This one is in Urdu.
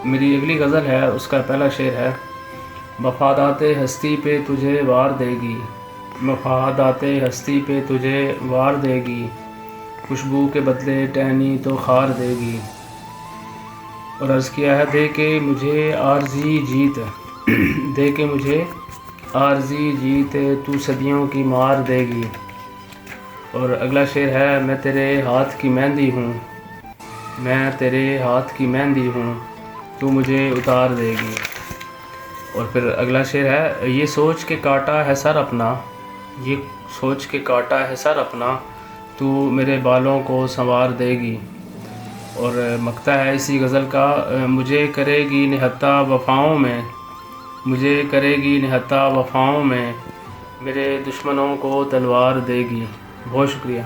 میری اگلی غزل ہے، اس کا پہلا شعر ہے: مفادات ہستی پہ تجھے وار دے گی، مفادات ہستی پہ تجھے وار دے گی، خوشبو کے بدلے ٹہنی تو خار دے گی۔ اور عرض کیا ہے: دے کے مجھے عارضی جیت، دے کے مجھے عارضی جیت، تو صدیوں کی مار دے گی۔ اور اگلا شعر ہے: میں تیرے ہاتھ کی مہندی ہوں، میں تیرے ہاتھ کی مہندی ہوں، تو مجھے اتار دے گی۔ اور پھر اگلا شعر ہے: یہ سوچ کے کاٹا ہے سر اپنا، یہ سوچ کے کاٹا ہے سر اپنا، تو میرے بالوں کو سنوار دے گی۔ اور مقطع ہے اسی غزل کا: مجھے کرے گی نہتہ وفاؤں میں، مجھے کرے گی نہتہ وفاؤں میں، میرے دشمنوں کو تلوار دے گی۔ بہت شکریہ۔